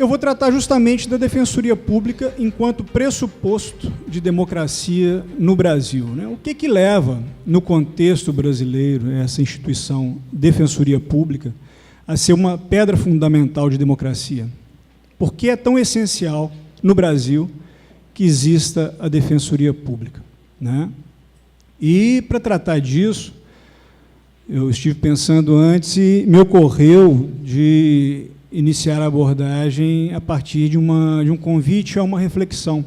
eu vou tratar justamente da Defensoria Pública enquanto pressuposto de democracia no Brasil, né? O que leva, no contexto brasileiro, essa instituição Defensoria Pública a ser uma pedra fundamental de democracia? Por que é tão essencial, no Brasil, que exista a Defensoria Pública, né? E, para tratar disso, eu estive pensando antes e me ocorreu de iniciar a abordagem a partir de um convite a uma reflexão,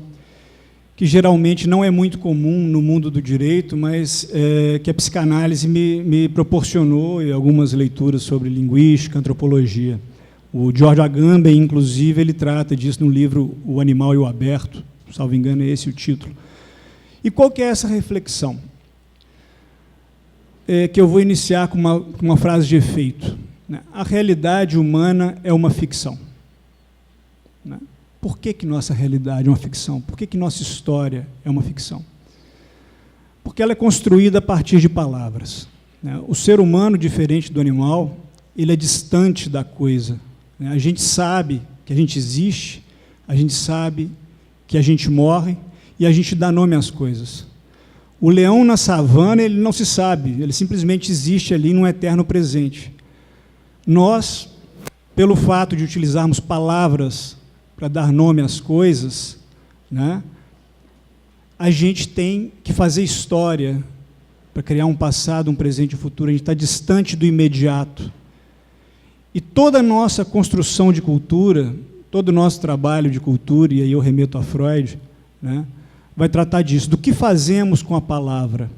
que geralmente não é muito comum no mundo do direito, mas que a psicanálise me proporcionou em algumas leituras sobre linguística, antropologia. O George Agamben, inclusive, ele trata disso no livro O Animal e o Aberto, salvo engano, é esse o título. E qual que é essa reflexão? Que eu vou iniciar com uma frase de efeito. A realidade humana é uma ficção. Por que nossa realidade é uma ficção? Por que nossa história é uma ficção? Porque ela é construída a partir de palavras. O ser humano, diferente do animal, ele é distante da coisa. A gente sabe que a gente existe, a gente sabe que a gente morre e a gente dá nome às coisas. O leão na savana, ele não se sabe, ele simplesmente existe ali num eterno presente. Nós, pelo fato de utilizarmos palavras para dar nome às coisas, né, a gente tem que fazer história para criar um passado, um presente e um futuro. A gente está distante do imediato. E toda a nossa construção de cultura, todo o nosso trabalho de cultura, e aí eu remeto a Freud, né, vai tratar disso, do que fazemos com a palavra.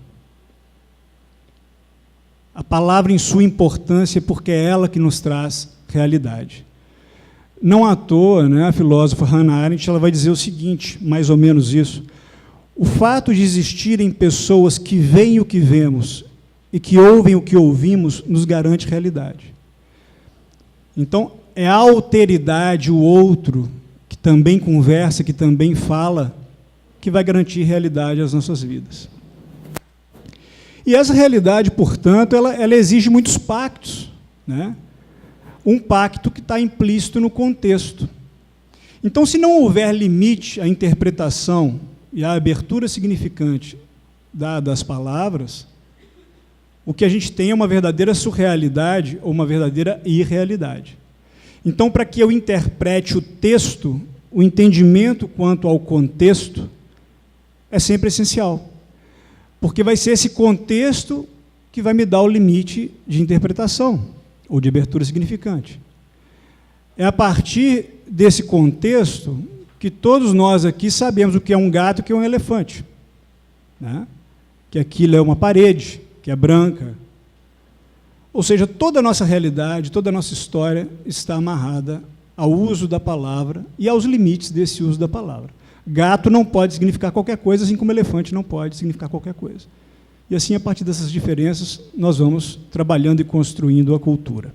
A palavra em sua importância, porque é ela que nos traz realidade. Não à toa, né, a filósofa Hannah Arendt ela vai dizer o seguinte, mais ou menos isso: o fato de existirem pessoas que veem o que vemos e que ouvem o que ouvimos nos garante realidade. Então, é a alteridade, o outro, que também conversa, que também fala, que vai garantir realidade às nossas vidas. E essa realidade, portanto, ela exige muitos pactos, né? Um pacto que está implícito no contexto. Então, se não houver limite à interpretação e à abertura significante das palavras, o que a gente tem é uma verdadeira surrealidade ou uma verdadeira irrealidade. Então, para que eu interprete o texto, o entendimento quanto ao contexto é sempre essencial, porque vai ser esse contexto que vai me dar o limite de interpretação ou de abertura significante. É a partir desse contexto que todos nós aqui sabemos o que é um gato e o que é um elefante, né? Que aquilo é uma parede, que é branca. Ou seja, toda a nossa realidade, toda a nossa história está amarrada ao uso da palavra e aos limites desse uso da palavra. Gato não pode significar qualquer coisa, assim como elefante não pode significar qualquer coisa. E assim, a partir dessas diferenças, nós vamos trabalhando e construindo a cultura.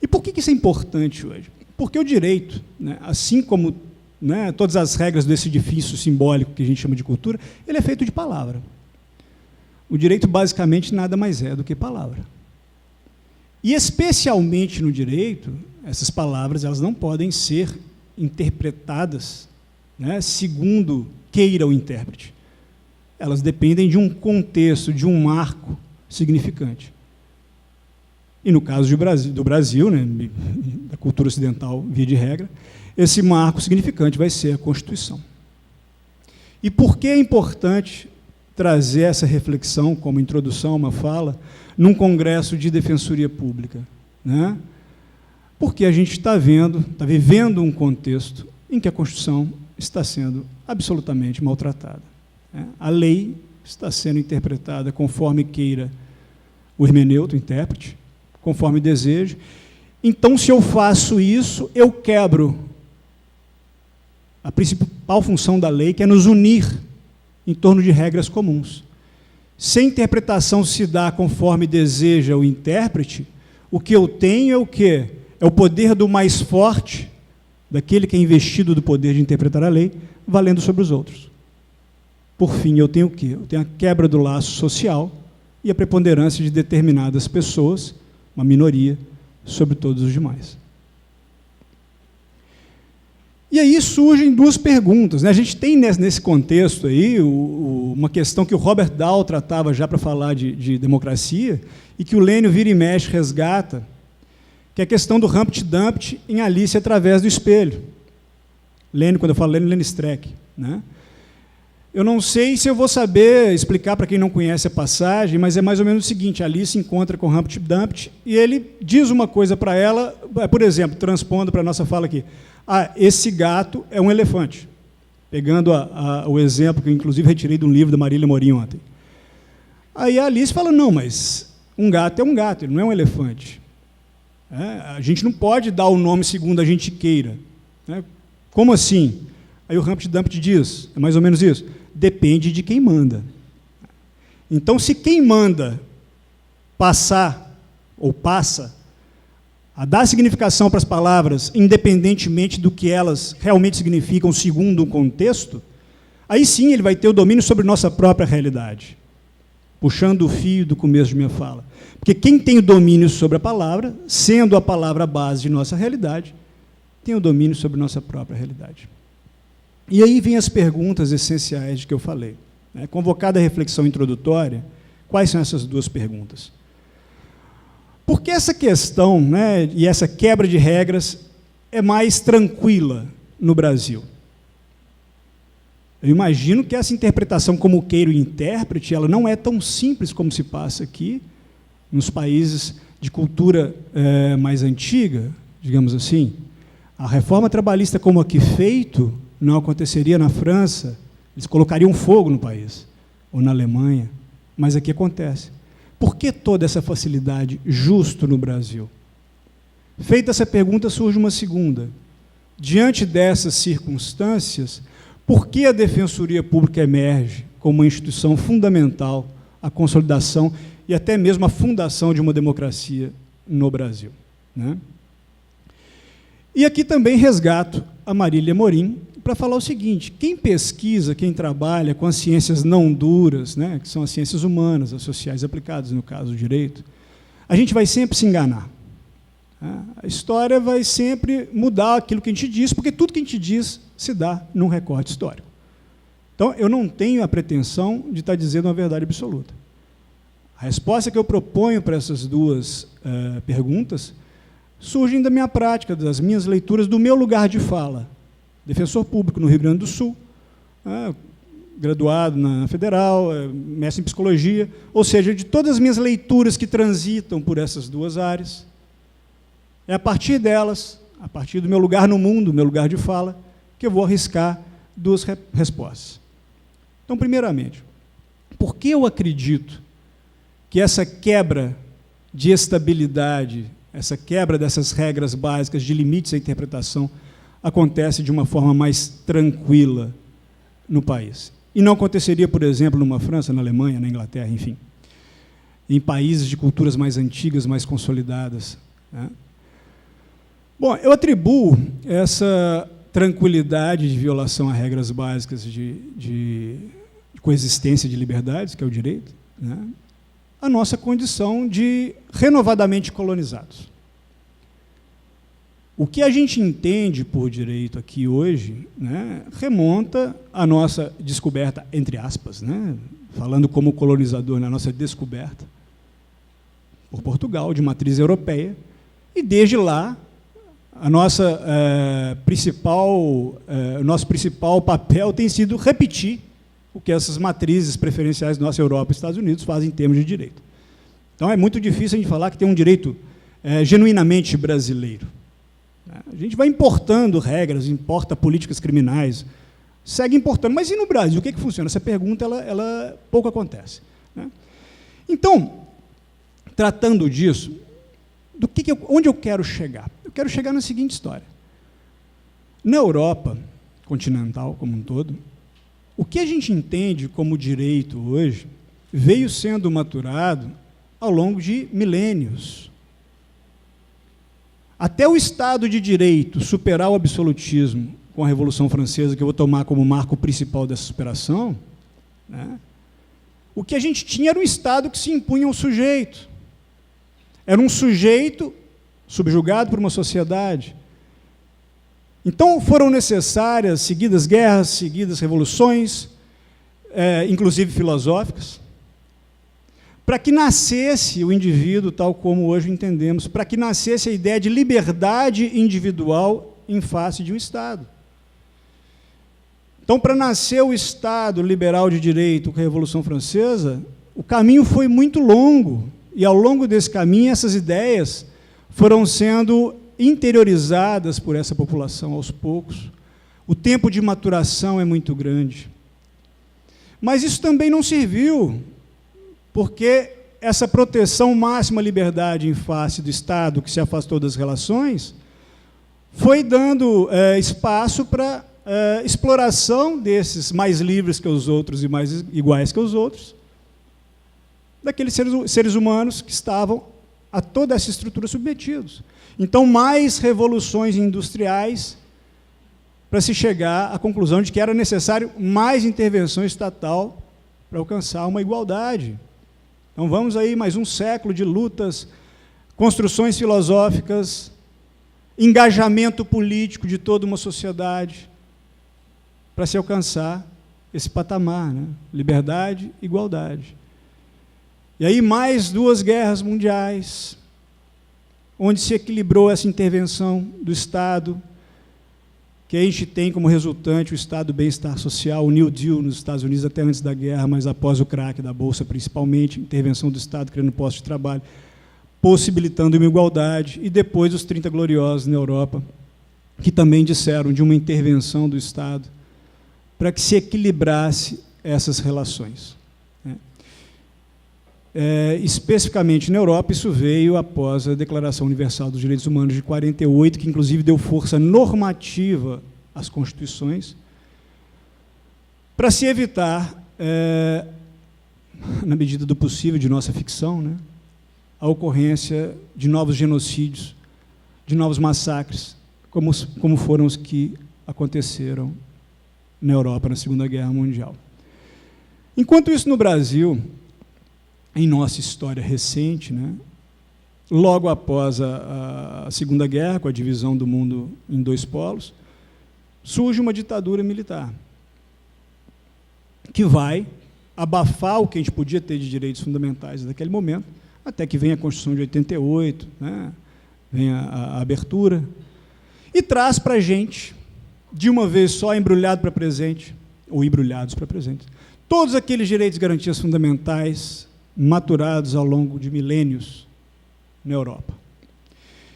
E por que isso é importante hoje? Porque o direito, né, assim como, né, todas as regras desse edifício simbólico que a gente chama de cultura, ele é feito de palavra. O direito, basicamente, nada mais é do que palavra. E, especialmente no direito, essas palavras elas não podem ser interpretadas, né, segundo queira o intérprete. Elas dependem de um contexto, de um marco significante. E, no caso do Brasil, né, da cultura ocidental, via de regra, esse marco significante vai ser a Constituição. E por que é importante trazer essa reflexão, como introdução a uma fala, num congresso de defensoria pública, né? Porque a gente está vivendo um contexto em que a Constituição está sendo absolutamente maltratada, né? A lei está sendo interpretada conforme queira o hermeneuta, o intérprete, conforme deseje. Então, se eu faço isso, eu quebro a principal função da lei, que é nos unir em torno de regras comuns. Se a interpretação se dá conforme deseja o intérprete, o que eu tenho é o quê? É o poder do mais forte, daquele que é investido do poder de interpretar a lei, valendo sobre os outros. Por fim, eu tenho o quê? Eu tenho a quebra do laço social e a preponderância de determinadas pessoas, uma minoria, sobre todos os demais. E aí surgem duas perguntas, né? A gente tem nesse contexto aí uma questão que o Robert Dahl tratava já para falar de democracia, e que o Lênio vira e mexe resgata, que é a questão do Humpty Dumpty em Alice através do espelho. Lênio, quando eu falo Lênio Streck, né? Eu não sei se eu vou saber explicar para quem não conhece a passagem, mas é mais ou menos o seguinte: Alice encontra com Humpty Dumpty e ele diz uma coisa para ela, por exemplo, transpondo para a nossa fala aqui: esse gato é um elefante, pegando o exemplo que eu inclusive retirei de um livro da Marília Morim ontem. Aí a Alice fala: não, mas um gato é um gato, ele não é um elefante. A gente não pode dar o nome segundo a gente queira. Como assim? Aí o Humpty Dumpty diz, é mais ou menos isso: depende de quem manda. Então, se quem manda passar, ou passa, a dar significação para as palavras, independentemente do que elas realmente significam segundo o contexto, aí sim ele vai ter o domínio sobre nossa própria realidade. Puxando o fio do começo de minha fala. Porque quem tem o domínio sobre a palavra, sendo a palavra a base de nossa realidade, tem o domínio sobre nossa própria realidade. E aí vem as perguntas essenciais de que eu falei. Convocada a reflexão introdutória, quais são essas duas perguntas? Por que essa questão, e essa quebra de regras é mais tranquila no Brasil? Eu imagino que essa interpretação como queira o intérprete, ela não é tão simples como se passa aqui, nos países de cultura mais antiga, digamos assim. A reforma trabalhista como aqui feito não aconteceria na França, eles colocariam fogo no país, ou na Alemanha, mas aqui acontece. Por que toda essa facilidade justo no Brasil? Feita essa pergunta, surge uma segunda. Diante dessas circunstâncias, por que a Defensoria Pública emerge como uma instituição fundamental à consolidação e até mesmo à fundação de uma democracia no Brasil? E aqui também resgato a Marília Morim para falar o seguinte: quem pesquisa, quem trabalha com as ciências não duras, que são as ciências humanas, as sociais aplicadas, no caso do direito, a gente vai sempre se enganar. A história vai sempre mudar aquilo que a gente diz, porque tudo que a gente diz se dá num recorte histórico. Então, eu não tenho a pretensão de estar dizendo uma verdade absoluta. A resposta que eu proponho para essas duas perguntas surgem da minha prática, das minhas leituras, do meu lugar de fala. Defensor público no Rio Grande do Sul, graduado na Federal, mestre em psicologia, ou seja, de todas as minhas leituras que transitam por essas duas áreas. É a partir delas, a partir do meu lugar no mundo, meu lugar de fala, que eu vou arriscar duas respostas. Então, primeiramente, por que eu acredito que essa quebra de estabilidade, essa quebra dessas regras básicas de limites à interpretação acontece de uma forma mais tranquila no país? E não aconteceria, por exemplo, numa França, na Alemanha, na Inglaterra, enfim, em países de culturas mais antigas, mais consolidadas. Bom, eu atribuo essa tranquilidade de violação a regras básicas de coexistência de liberdades, que é o direito, a nossa condição de renovadamente colonizados. O que a gente entende por direito aqui hoje, remonta à nossa descoberta, entre aspas, falando como colonizador, na nossa descoberta por Portugal, de matriz europeia, e desde lá a nossa nosso principal papel tem sido repetir o que essas matrizes preferenciais da nossa Europa e Estados Unidos fazem em termos de direito. Então, é muito difícil a gente falar que tem um direito genuinamente brasileiro. A gente vai importando regras, importa políticas criminais, segue importando. Mas e no Brasil? O que funciona? Essa pergunta ela pouco acontece. Então, tratando disso, onde eu quero chegar? Eu quero chegar na seguinte história. Na Europa continental como um todo, o que a gente entende como direito hoje veio sendo maturado ao longo de milênios. Até o Estado de Direito superar o absolutismo com a Revolução Francesa, que eu vou tomar como marco principal dessa superação, o que a gente tinha era um Estado que se impunha ao sujeito. Era um sujeito subjugado por uma sociedade. Então, foram necessárias seguidas guerras, seguidas revoluções, inclusive filosóficas, para que nascesse o indivíduo tal como hoje o entendemos, para que nascesse a ideia de liberdade individual em face de um Estado. Então, para nascer o Estado liberal de direito com a Revolução Francesa, o caminho foi muito longo, e ao longo desse caminho essas ideias foram sendo interiorizadas por essa população aos poucos. O tempo de maturação é muito grande. Mas isso também não serviu, porque essa proteção máxima à liberdade em face do Estado, que se afastou das relações, foi dando espaço para exploração desses mais livres que os outros e mais iguais que os outros, daqueles seres humanos que estavam a toda essa estrutura submetidos. Então, mais revoluções industriais para se chegar à conclusão de que era necessário mais intervenção estatal para alcançar uma igualdade. Então, vamos aí mais um século de lutas, construções filosóficas, engajamento político de toda uma sociedade para se alcançar esse patamar, né? Liberdade, igualdade. E aí mais 2 guerras mundiais, onde se equilibrou essa intervenção do Estado, que a gente tem como resultante o Estado do bem-estar social, o New Deal nos Estados Unidos até antes da guerra, mas após o craque da Bolsa, principalmente, intervenção do Estado criando postos de trabalho, possibilitando uma igualdade, e depois os 30 gloriosos na Europa, que também disseram de uma intervenção do Estado para que se equilibrasse essas relações. Especificamente na Europa, isso veio após a Declaração Universal dos Direitos Humanos de 48, que inclusive deu força normativa às constituições, para se evitar, na medida do possível de nossa ficção, né, a ocorrência de novos genocídios, de novos massacres, como foram os que aconteceram na Europa na Segunda Guerra Mundial. Enquanto isso, no Brasil, em nossa história recente, né, logo após a Segunda Guerra, com a divisão do mundo em 2 polos, surge uma ditadura militar que vai abafar o que a gente podia ter de direitos fundamentais naquele momento, até que vem a Constituição de 88, né, vem a abertura, e traz para a gente, de uma vez só, embrulhado para presente, ou embrulhados para presente, todos aqueles direitos e garantias fundamentais maturados ao longo de milênios na Europa.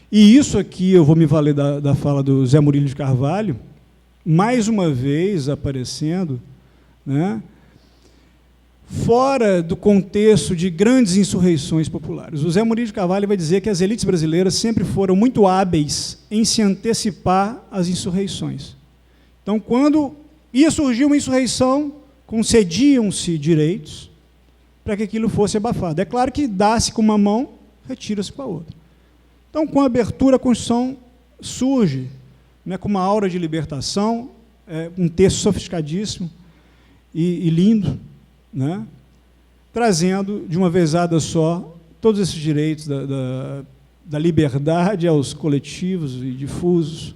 E isso aqui, eu vou me valer da fala do Zé Murilo de Carvalho, mais uma vez aparecendo, né, fora do contexto de grandes insurreições populares. O Zé Murilo de Carvalho vai dizer que as elites brasileiras sempre foram muito hábeis em se antecipar às insurreições. Então, quando ia surgir uma insurreição, concediam-se direitos para que aquilo fosse abafado. É claro que dá-se com uma mão, retira-se com a outra. Então, com a abertura, a Constituição surge, né, com uma aura de libertação, um texto sofisticadíssimo e lindo, né, trazendo, de uma vezada só, todos esses direitos da liberdade aos coletivos e difusos,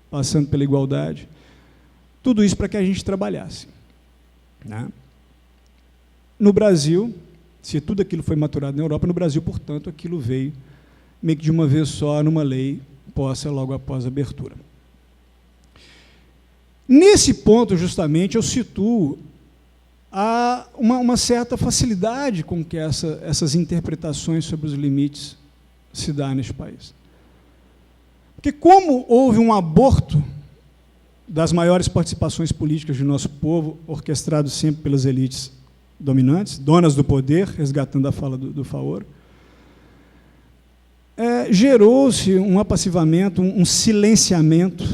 passando pela igualdade. Tudo isso para que a gente trabalhasse, né? No Brasil, se tudo aquilo foi maturado na Europa, no Brasil, portanto, aquilo veio meio que de uma vez só, numa lei posta logo após a abertura. Nesse ponto, justamente, eu situo uma certa facilidade com que essas interpretações sobre os limites se dão neste país. Porque como houve um aborto das maiores participações políticas do nosso povo, orquestrado sempre pelas elites dominantes, donas do poder, resgatando a fala do Faoro, gerou-se um apassivamento, um silenciamento,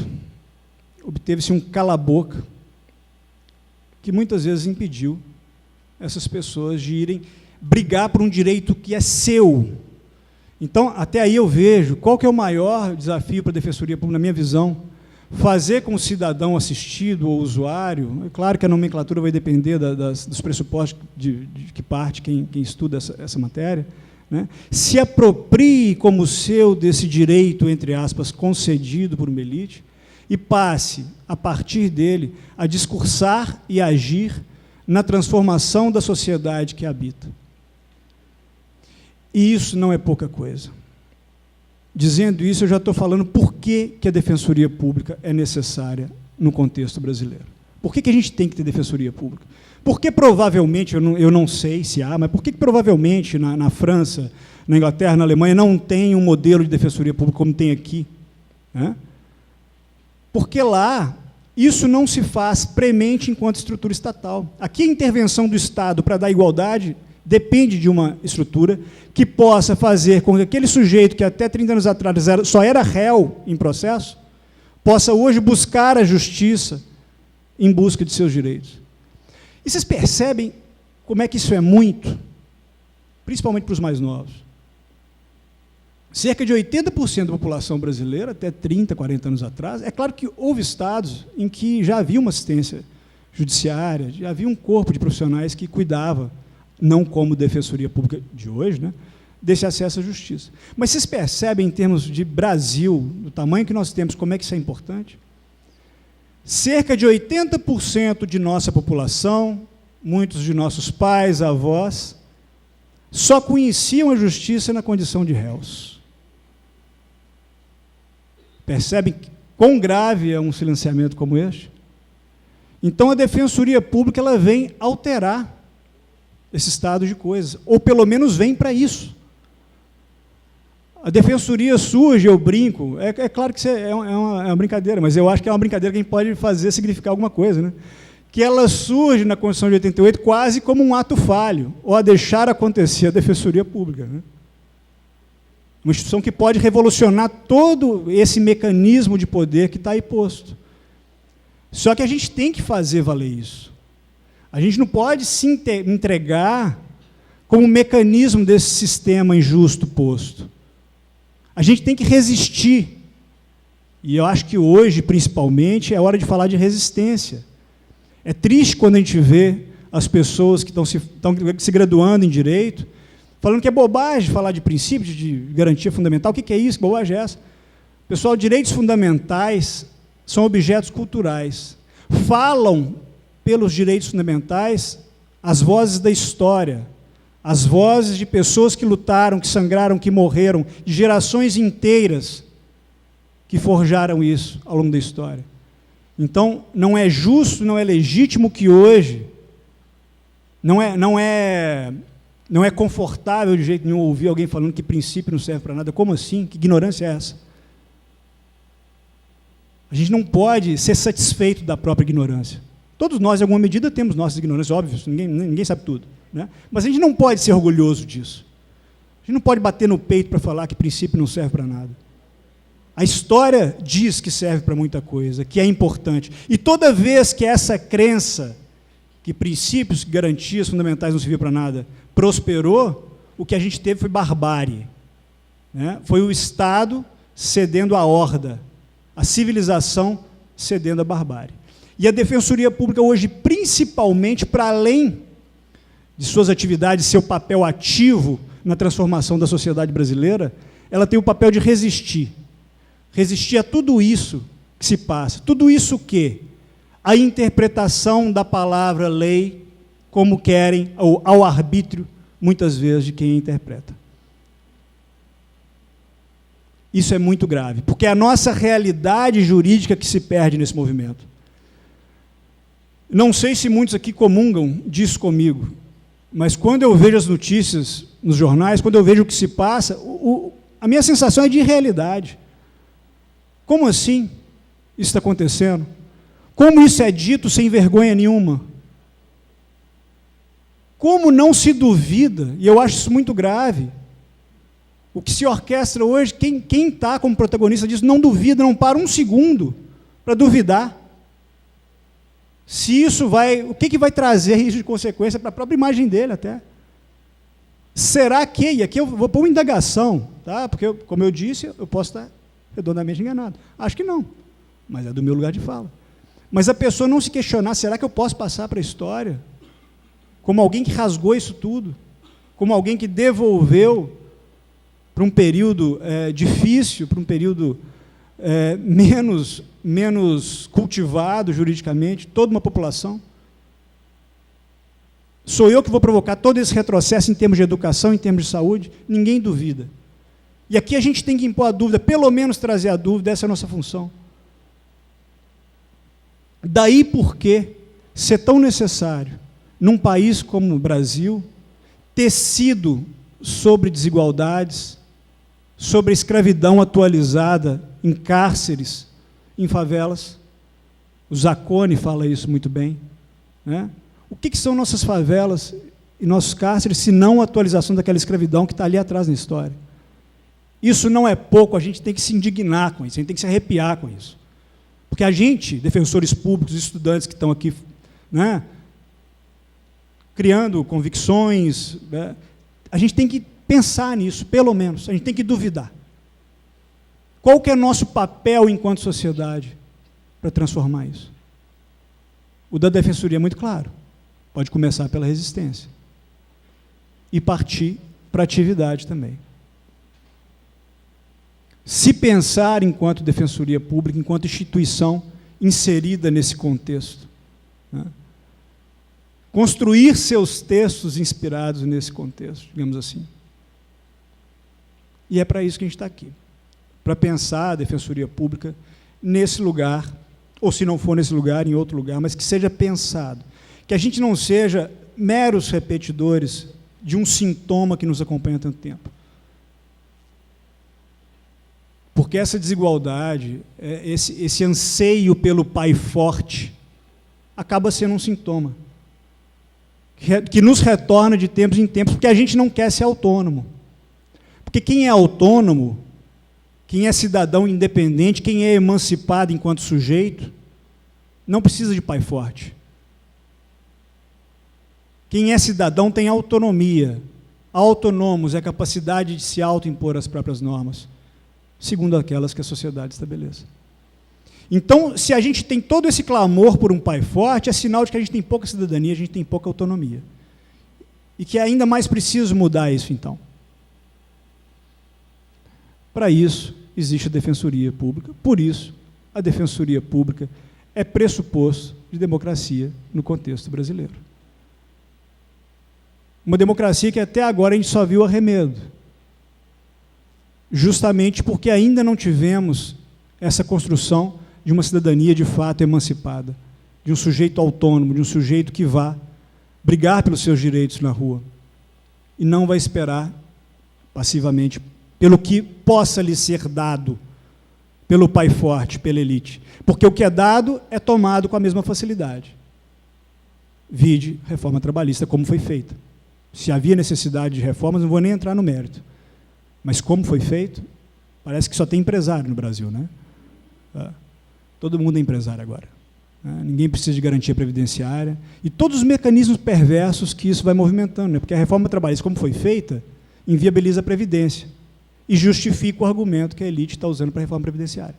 obteve-se um cala-boca, que muitas vezes impediu essas pessoas de irem brigar por um direito que é seu. Então, até aí eu vejo qual que é o maior desafio para a Defensoria Pública, na minha visão, fazer com o cidadão assistido ou usuário. É claro que a nomenclatura vai depender dos pressupostos de que parte quem estuda essa matéria, né? Se aproprie como seu desse direito, entre aspas, concedido por uma elite, e passe, a partir dele, a discursar e agir na transformação da sociedade que habita. E isso não é pouca coisa. Dizendo isso, eu já estou falando por que a Defensoria Pública é necessária no contexto brasileiro. Por que a gente tem que ter Defensoria Pública? Porque provavelmente, eu não sei se há, mas por que provavelmente na França, na Inglaterra, na Alemanha, não tem um modelo de Defensoria Pública como tem aqui? Né? Porque lá, isso não se faz premente enquanto estrutura estatal. Aqui a intervenção do Estado para dar igualdade depende de uma estrutura que possa fazer com que aquele sujeito que até 30 anos atrás só era réu em processo, possa hoje buscar a justiça em busca de seus direitos. E vocês percebem como é que isso é muito, principalmente para os mais novos. Cerca de 80% da população brasileira, até 30, 40 anos atrás, é claro que houve estados em que já havia uma assistência judiciária, já havia um corpo de profissionais que cuidava, não como Defensoria Pública de hoje, né, desse acesso à justiça. Mas vocês percebem, em termos de Brasil, do tamanho que nós temos, como é que isso é importante? Cerca de 80% de nossa população, muitos de nossos pais, avós, só conheciam a justiça na condição de réus. Percebem quão grave é um silenciamento como este? Então, a Defensoria Pública ela vem alterar esse estado de coisas, ou pelo menos vem para isso. A Defensoria surge, eu brinco, é claro que isso é uma brincadeira, mas eu acho que é uma brincadeira que a gente pode fazer significar alguma coisa, né? Que ela surge na Constituição de 88 quase como um ato falho, ou a deixar acontecer a Defensoria Pública. Né? Uma instituição que pode revolucionar todo esse mecanismo de poder que está aí posto. Só que a gente tem que fazer valer isso. A gente não pode se entregar como um mecanismo desse sistema injusto posto. A gente tem que resistir. E eu acho que hoje, principalmente, é hora de falar de resistência. É triste quando a gente vê as pessoas que estão se graduando em Direito, falando que é bobagem falar de princípios, de garantia fundamental. O que é isso? Que bobagem é essa? Pessoal, direitos fundamentais são objetos culturais. Falam pelos direitos fundamentais as vozes da história, as vozes de pessoas que lutaram, que sangraram, que morreram, de gerações inteiras que forjaram isso ao longo da história. Então, não é justo, não é legítimo que hoje, não é confortável de jeito nenhum ouvir alguém falando que princípio não serve para nada. Como assim? Que ignorância é essa? A gente não pode ser satisfeito da própria ignorância. Todos nós, em alguma medida, temos nossas ignorâncias, óbvio, ninguém sabe tudo. Né? Mas a gente não pode ser orgulhoso disso. A gente não pode bater no peito para falar que princípio não serve para nada. A história diz que serve para muita coisa, que é importante. E toda vez que essa crença, que princípios, garantias fundamentais não serviam para nada, prosperou, o que a gente teve foi barbárie. Né? Foi o Estado cedendo à horda, a civilização cedendo à barbárie. E a Defensoria Pública hoje, principalmente, para além de suas atividades, seu papel ativo na transformação da sociedade brasileira, ela tem o papel de resistir. Resistir a tudo isso que se passa. Tudo isso o quê? A interpretação da palavra lei como querem, ou ao arbítrio, muitas vezes, de quem a interpreta. Isso é muito grave, porque é a nossa realidade jurídica que se perde nesse movimento. Não sei se muitos aqui comungam disso comigo, mas quando eu vejo as notícias nos jornais, quando eu vejo o que se passa, a minha sensação é de irrealidade. Como assim isso está acontecendo? Como isso é dito sem vergonha nenhuma? Como não se duvida, e eu acho isso muito grave, o que se orquestra hoje, quem está como protagonista disso, não duvida, não para um segundo para duvidar. Se isso vai, o que vai trazer isso de consequência para a própria imagem dele até? Será que, e aqui eu vou pôr uma indagação, tá? Porque, como eu disse, eu posso estar redondamente enganado. Acho que não, mas é do meu lugar de fala. Mas a pessoa não se questionar, será que eu posso passar para a história? Como alguém que rasgou isso tudo? Como alguém que devolveu para um período difícil, para um período menos cultivado juridicamente, toda uma população? Sou eu que vou provocar todo esse retrocesso em termos de educação, em termos de saúde? Ninguém duvida. E aqui a gente tem que impor a dúvida, pelo menos trazer a dúvida, essa é a nossa função. Daí porque ser tão necessário, num país como o Brasil, tecido sobre desigualdades, sobre a escravidão atualizada em cárceres, em favelas. O Zacconi fala isso muito bem, né? O que são nossas favelas e nossos cárceres, se não a atualização daquela escravidão que está ali atrás na história? Isso não é pouco, a gente tem que se indignar com isso, a gente tem que se arrepiar com isso. Porque a gente, defensores públicos, estudantes que estão aqui, né, criando convicções, né, a gente tem que pensar nisso, pelo menos, a gente tem que duvidar. Qual que é nosso papel enquanto sociedade para transformar isso? O da Defensoria é muito claro. Pode começar pela resistência e partir para a atividade também. Se pensar enquanto Defensoria Pública, enquanto instituição inserida nesse contexto, né? Construir seus textos inspirados nesse contexto, digamos assim. E é para isso que a gente está aqui, para pensar a Defensoria Pública nesse lugar, ou se não for nesse lugar, em outro lugar, mas que seja pensado, que a gente não seja meros repetidores de um sintoma que nos acompanha há tanto tempo. Porque essa desigualdade, esse anseio pelo pai forte, acaba sendo um sintoma, que nos retorna de tempos em tempos, porque a gente não quer ser autônomo. Porque quem é autônomo, quem é cidadão independente, quem é emancipado enquanto sujeito, não precisa de pai forte. Quem é cidadão tem autonomia. Autônomos é a capacidade de se autoimpor as próprias normas, segundo aquelas que a sociedade estabeleça. Então, se a gente tem todo esse clamor por um pai forte, é sinal de que a gente tem pouca cidadania, a gente tem pouca autonomia. E que é ainda mais preciso mudar isso, então. Para isso, existe a Defensoria Pública, por isso, a Defensoria Pública é pressuposto de democracia no contexto brasileiro. Uma democracia que até agora a gente só viu arremedo, justamente porque ainda não tivemos essa construção de uma cidadania de fato emancipada, de um sujeito autônomo, de um sujeito que vá brigar pelos seus direitos na rua e não vai esperar passivamente pelo que possa lhe ser dado pelo pai forte, pela elite. Porque o que é dado é tomado com a mesma facilidade. Vide reforma trabalhista, como foi feita. Se havia necessidade de reformas, não vou nem entrar no mérito. Mas como foi feito, parece que só tem empresário no Brasil, né? Todo mundo é empresário agora. Ninguém precisa de garantia previdenciária. E todos os mecanismos perversos que isso vai movimentando, né? Porque a reforma trabalhista, como foi feita, inviabiliza a Previdência e justifica o argumento que a elite está usando para a reforma previdenciária.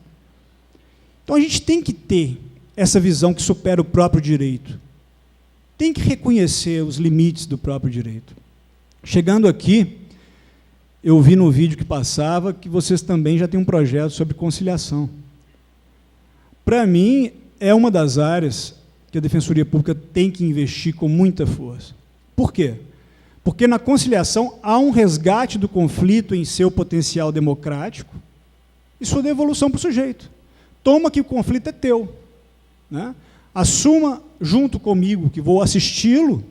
Então, a gente tem que ter essa visão que supera o próprio direito. Tem que reconhecer os limites do próprio direito. Chegando aqui, eu vi no vídeo que passava que vocês também já têm um projeto sobre conciliação. Para mim, é uma das áreas que a Defensoria Pública tem que investir com muita força. Por quê? Porque na conciliação há um resgate do conflito em seu potencial democrático e sua devolução para o sujeito. Toma que o conflito é teu, né? Assuma junto comigo, que vou assisti-lo,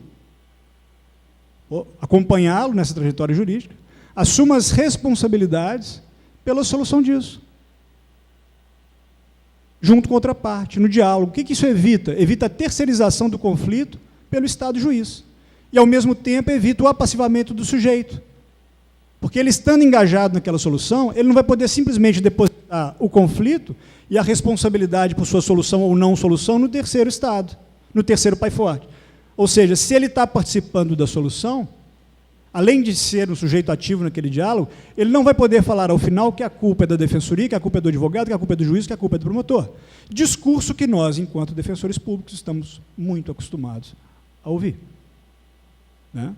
acompanhá-lo nessa trajetória jurídica, assuma as responsabilidades pela solução disso. Junto com outra parte, no diálogo. O que isso evita? Evita a terceirização do conflito pelo Estado juiz. E, ao mesmo tempo, evita o apassivamento do sujeito. Porque ele, estando engajado naquela solução, ele não vai poder simplesmente depositar o conflito e a responsabilidade por sua solução ou não solução no terceiro Estado, no terceiro pai forte. Ou seja, se ele está participando da solução, além de ser um sujeito ativo naquele diálogo, ele não vai poder falar ao final que a culpa é da defensoria, que a culpa é do advogado, que a culpa é do juiz, que a culpa é do promotor. Discurso que nós, enquanto defensores públicos, estamos muito acostumados a ouvir. Né?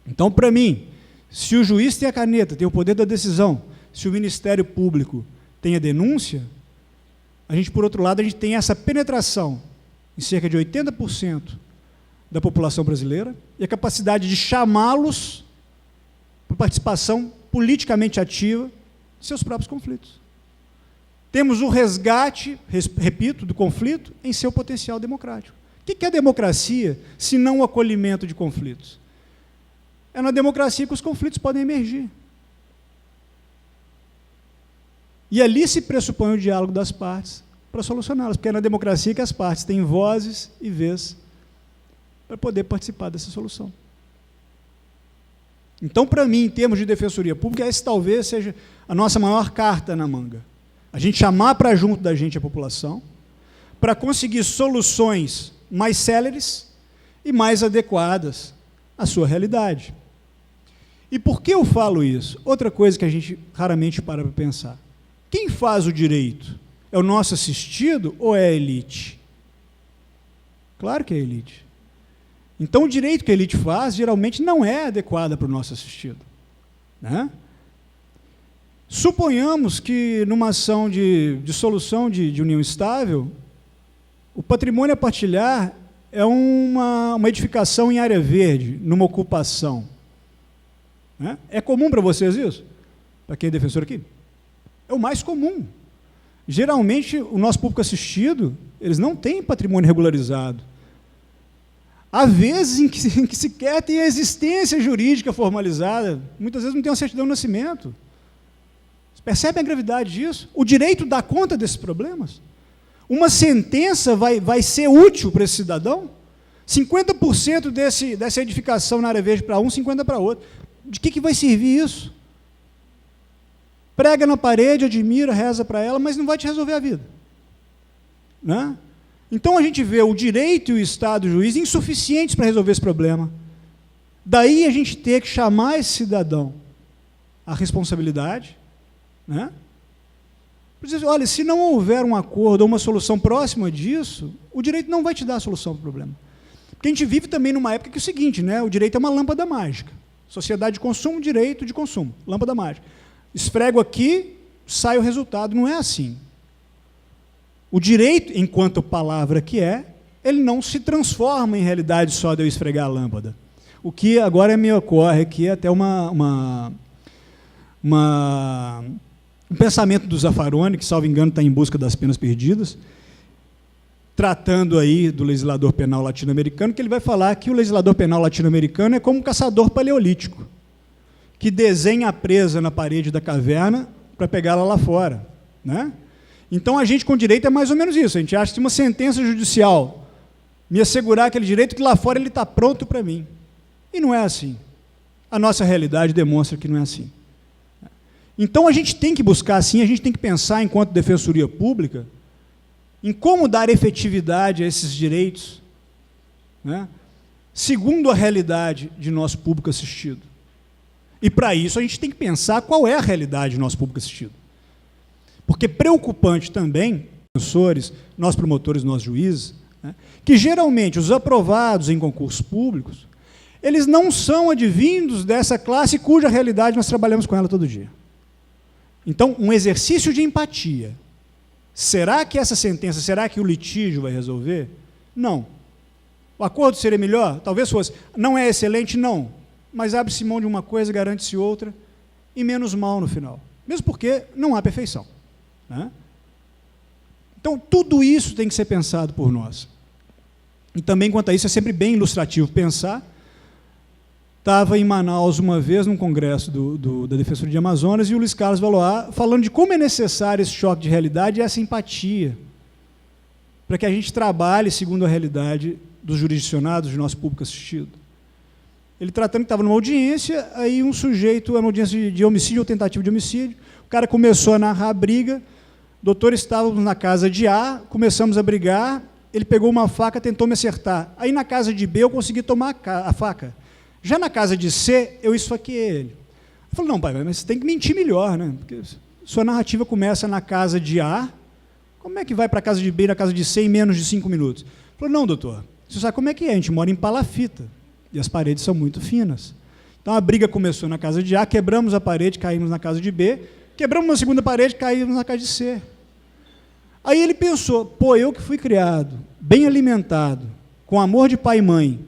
Então, para mim, se o juiz tem a caneta, tem o poder da decisão, se o Ministério Público tem a denúncia, a gente, por outro lado, a gente tem essa penetração em cerca de 80% da população brasileira e a capacidade de chamá-los para participação politicamente ativa de seus próprios conflitos. Temos o resgate, repito, do conflito em seu potencial democrático. O que é democracia, se não o acolhimento de conflitos? É na democracia que os conflitos podem emergir. E ali se pressupõe o diálogo das partes para solucioná-las, porque é na democracia que as partes têm vozes e vez para poder participar dessa solução. Então, para mim, em termos de defensoria pública, essa talvez seja a nossa maior carta na manga. A gente chamar para junto da gente a população, para conseguir soluções mais céleres e mais adequadas à sua realidade. E por que eu falo isso? Outra coisa que a gente raramente para pensar. Quem faz o direito? É o nosso assistido ou é a elite? Claro que é a elite. Então, o direito que a elite faz, geralmente, não é adequado para o nosso assistido. Né? Suponhamos que, numa ação de solução de união estável, o patrimônio a partilhar é uma edificação em área verde, numa ocupação. Né? É comum para vocês isso? Para quem é defensor aqui? É o mais comum. Geralmente, o nosso público assistido, eles não têm patrimônio regularizado. Há vezes em que sequer tem a existência jurídica formalizada, muitas vezes não tem uma certidão de nascimento. Vocês percebem a gravidade disso? O direito dá conta desses problemas? Uma sentença vai ser útil para esse cidadão? 50% dessa edificação na área verde para um, 50% para outro. De que vai servir isso? Prega na parede, admira, reza para ela, mas não vai te resolver a vida. Né? Então a gente vê o direito e o Estado e o juiz insuficientes para resolver esse problema. Daí a gente ter que chamar esse cidadão à responsabilidade. Né? Olha, se não houver um acordo ou uma solução próxima disso, o direito não vai te dar a solução para o problema. Porque a gente vive também numa época que é o seguinte, né? O direito é uma lâmpada mágica. Sociedade de consumo, direito de consumo. Lâmpada mágica. Esfrego aqui, sai o resultado. Não é assim. O direito, enquanto palavra que é, ele não se transforma em realidade só de eu esfregar a lâmpada. O que agora me ocorre aqui é até um pensamento do Zaffaroni, que, salvo engano, está em busca das penas perdidas, tratando aí do legislador penal latino-americano, que ele vai falar que o legislador penal latino-americano é como um caçador paleolítico, que desenha a presa na parede da caverna para pegá-la lá fora. Né? Então, a gente com direito é mais ou menos isso. A gente acha que uma sentença judicial me assegurar aquele direito que lá fora ele está pronto para mim. E não é assim. A nossa realidade demonstra que não é assim. Então, a gente tem que buscar, sim, a gente tem que pensar, enquanto defensoria pública, em como dar efetividade a esses direitos, né, segundo a realidade de nosso público assistido. E, para isso, a gente tem que pensar qual é a realidade do nosso público assistido. Porque preocupante também, defensores, nós promotores, nós juízes, né, que geralmente os aprovados em concursos públicos, eles não são advindos dessa classe cuja realidade nós trabalhamos com ela todo dia. Então, um exercício de empatia. Será que essa sentença, será que o litígio vai resolver? Não. O acordo seria melhor? Talvez fosse. Não é excelente? Não. Mas abre-se mão de uma coisa, garante-se outra, e menos mal no final. Mesmo porque não há perfeição. Né? Então, tudo isso tem que ser pensado por nós. E também, quanto a isso, é sempre bem ilustrativo pensar. Estava em Manaus uma vez, num congresso da Defensoria de Amazonas, e o Luiz Carlos Valois falando de como é necessário esse choque de realidade e essa empatia, para que a gente trabalhe segundo a realidade dos jurisdicionados, do nosso público assistido. Ele tratando que estava numa audiência, aí um sujeito, uma audiência de homicídio ou tentativa de homicídio, o cara começou a narrar a briga, doutor, estávamos na casa de A, começamos a brigar, ele pegou uma faca, tentou me acertar. Aí na casa de B eu consegui tomar a faca. Já na casa de C, eu esfaqueei ele. Eu falei, não, pai, mas você tem que mentir melhor, né? Porque sua narrativa começa na casa de A, como é que vai para a casa de B e na casa de C em menos de 5 minutos? Ele falou, não, doutor, você sabe como é que é, a gente mora em palafita, e as paredes são muito finas. Então a briga começou na casa de A, quebramos a parede, caímos na casa de B, quebramos uma segunda parede, caímos na casa de C. Aí ele pensou, pô, eu que fui criado, bem alimentado, com amor de pai e mãe,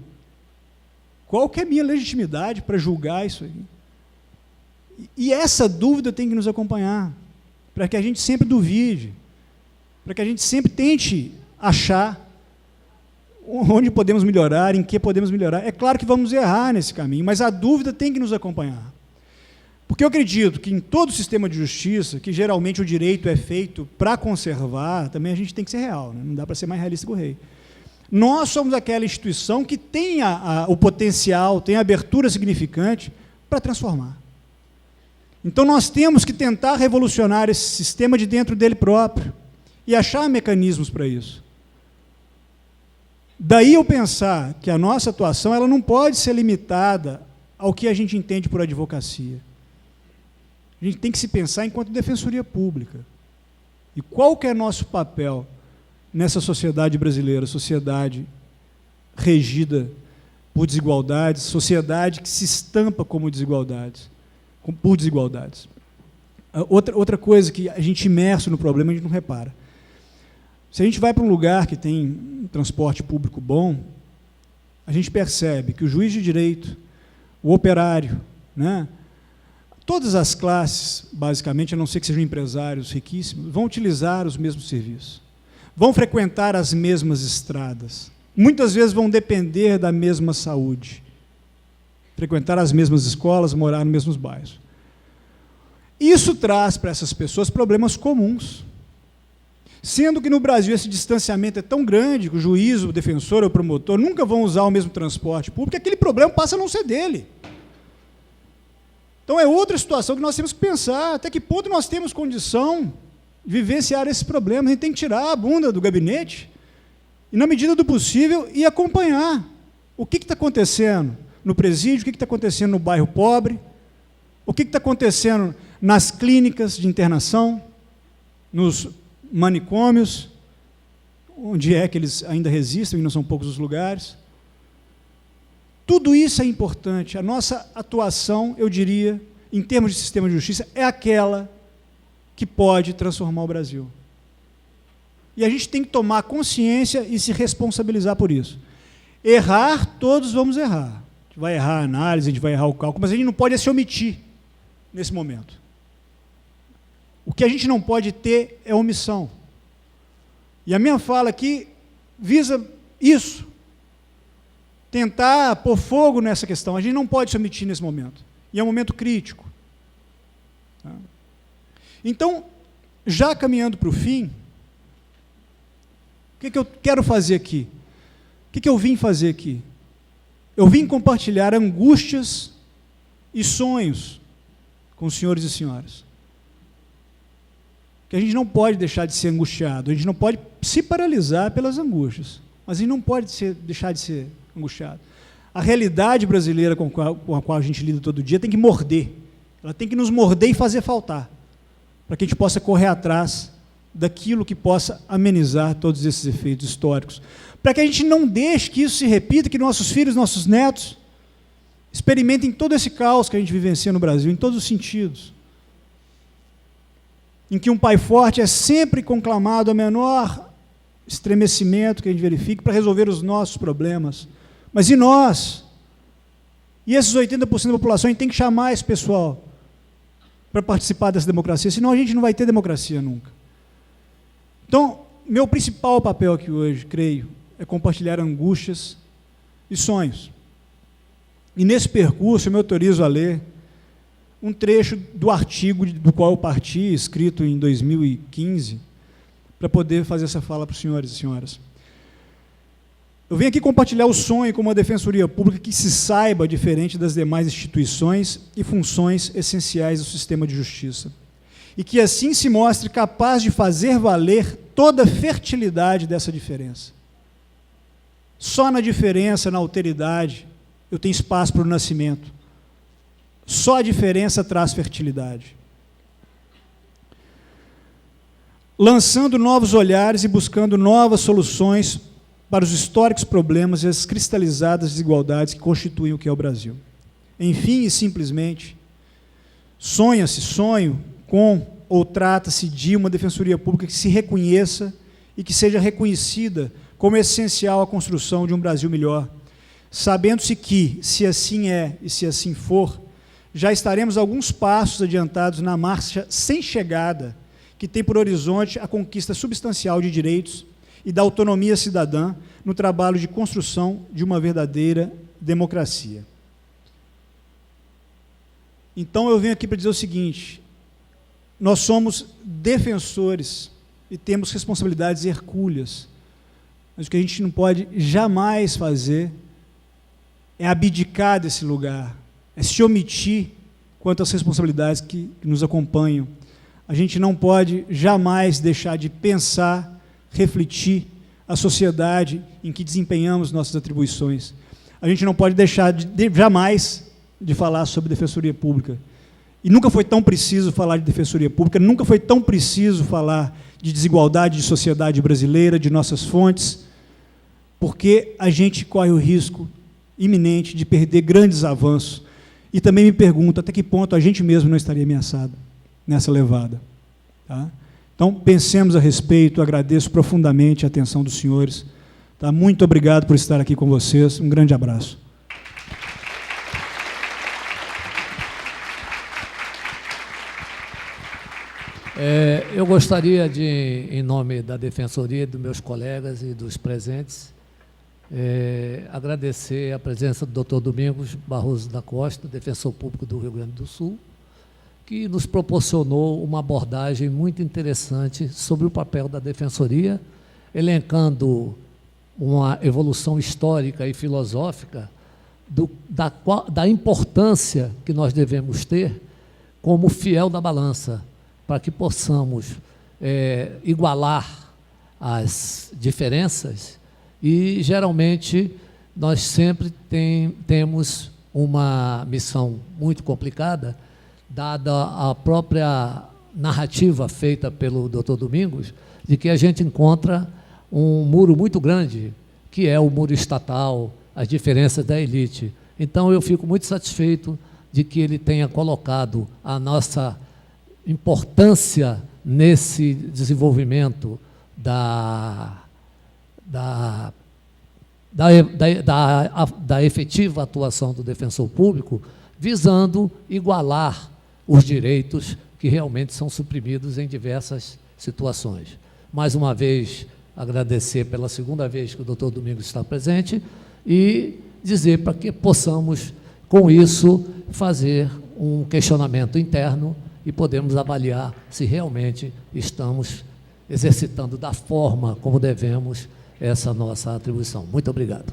qual que é a minha legitimidade para julgar isso aí? E essa dúvida tem que nos acompanhar, para que a gente sempre duvide, para que a gente sempre tente achar onde podemos melhorar, em que podemos melhorar. É claro que vamos errar nesse caminho, mas a dúvida tem que nos acompanhar. Porque eu acredito que em todo sistema de justiça, que geralmente o direito é feito para conservar, também a gente tem que ser real, né? Não dá para ser mais realista que o rei. Nós somos aquela instituição que tem o potencial, tem a abertura significante para transformar. Então nós temos que tentar revolucionar esse sistema de dentro dele próprio e achar mecanismos para isso. Daí eu pensar que a nossa atuação ela não pode ser limitada ao que a gente entende por advocacia. A gente tem que se pensar enquanto defensoria pública. E qual que é nosso papel nessa sociedade brasileira, sociedade regida por desigualdades, sociedade que se estampa como desigualdades, por desigualdades. Outra coisa que a gente imerso no problema, a gente não repara. Se a gente vai para um lugar que tem um transporte público bom, a gente percebe que o juiz de direito, o operário, né, todas as classes, basicamente, a não ser que sejam empresários riquíssimos, vão utilizar os mesmos serviços, vão frequentar as mesmas estradas, muitas vezes vão depender da mesma saúde, frequentar as mesmas escolas, morar nos mesmos bairros. Isso traz para essas pessoas problemas comuns. Sendo que no Brasil esse distanciamento é tão grande que o juiz, o defensor ou o promotor nunca vão usar o mesmo transporte público, aquele problema passa a não ser dele. Então é outra situação que nós temos que pensar, até que ponto nós temos condição de vivenciar esses problemas. A gente tem que tirar a bunda do gabinete e, na medida do possível, ir acompanhar o que está acontecendo no presídio, o que está acontecendo no bairro pobre, o que está acontecendo nas clínicas de internação, nos manicômios, onde é que eles ainda resistem, e não são poucos os lugares. Tudo isso é importante. A nossa atuação, eu diria, em termos de sistema de justiça, é aquela que pode transformar o Brasil. E a gente tem que tomar consciência e se responsabilizar por isso. Errar, todos vamos errar. A gente vai errar a análise, a gente vai errar o cálculo, mas a gente não pode se omitir nesse momento. O que a gente não pode ter é omissão. E a minha fala aqui visa isso. Tentar pôr fogo nessa questão. A gente não pode se omitir nesse momento. E é um momento crítico. Então, já caminhando para o fim, o que eu quero fazer aqui? O que eu vim fazer aqui? Eu vim compartilhar angústias e sonhos com os senhores e senhoras. Que a gente não pode deixar de ser angustiado, a gente não pode se paralisar pelas angústias, mas a gente não pode deixar de ser angustiado. A realidade brasileira com a qual a gente lida todo dia tem que morder, ela tem que nos morder e fazer faltar, para que a gente possa correr atrás daquilo que possa amenizar todos esses efeitos históricos, para que a gente não deixe que isso se repita, que nossos filhos, nossos netos experimentem todo esse caos que a gente vivencia no Brasil, em todos os sentidos, em que um pai forte é sempre conclamado ao menor estremecimento que a gente verifique para resolver os nossos problemas. Mas e nós? E esses 80% da população, a gente tem que chamar esse pessoal para participar dessa democracia, senão a gente não vai ter democracia nunca. Então, meu principal papel aqui hoje, creio, é compartilhar angústias e sonhos. E nesse percurso eu me autorizo a ler um trecho do artigo do qual eu parti, escrito em 2015, para poder fazer essa fala para os senhores e senhoras. Eu venho aqui compartilhar o sonho como uma defensoria pública que se saiba diferente das demais instituições e funções essenciais do sistema de justiça, e que assim se mostre capaz de fazer valer toda a fertilidade dessa diferença. Só na diferença, na alteridade, eu tenho espaço para o nascimento. Só a diferença traz fertilidade. Lançando novos olhares e buscando novas soluções para os históricos problemas e as cristalizadas desigualdades que constituem o que é o Brasil. Enfim e simplesmente, sonho com ou trata-se de uma defensoria pública que se reconheça e que seja reconhecida como essencial à construção de um Brasil melhor, sabendo-se que, se assim é e se assim for, já estaremos alguns passos adiantados na marcha sem chegada, que tem por horizonte a conquista substancial de direitos e da autonomia cidadã no trabalho de construção de uma verdadeira democracia. Então, eu venho aqui para dizer o seguinte: nós somos defensores e temos responsabilidades hercúleas, mas o que a gente não pode jamais fazer é abdicar desse lugar, é se omitir quanto às responsabilidades que nos acompanham. A gente não pode jamais deixar de pensar, refletir a sociedade em que desempenhamos nossas atribuições. A gente não pode deixar jamais de falar sobre defensoria pública. E nunca foi tão preciso falar de defensoria pública, nunca foi tão preciso falar de desigualdade de sociedade brasileira, de nossas fontes, porque a gente corre o risco iminente de perder grandes avanços. E também me pergunto até que ponto a gente mesmo não estaria ameaçado nessa levada. Tá? Então, pensemos a respeito, agradeço profundamente a atenção dos senhores. Tá? Muito obrigado por estar aqui com vocês, um grande abraço. Eu gostaria de, em nome da Defensoria, dos meus colegas e dos presentes, agradecer a presença do Dr. Domingos Barroso da Costa, defensor público do Rio Grande do Sul, que nos proporcionou uma abordagem muito interessante sobre o papel da Defensoria, elencando uma evolução histórica e filosófica da importância que nós devemos ter como fiel da balança, para que possamos igualar as diferenças. E, geralmente, nós sempre temos uma missão muito complicada, dada a própria narrativa feita pelo Dr. Domingos, de que a gente encontra um muro muito grande, que é o muro estatal, as diferenças da elite. Então, eu fico muito satisfeito de que ele tenha colocado a nossa importância nesse desenvolvimento da efetiva atuação do defensor público, visando igualar os direitos que realmente são suprimidos em diversas situações. Mais uma vez, agradecer pela segunda vez que o doutor Domingos está presente e dizer para que possamos, com isso, fazer um questionamento interno e podemos avaliar se realmente estamos exercitando da forma como devemos essa nossa atribuição. Muito obrigado.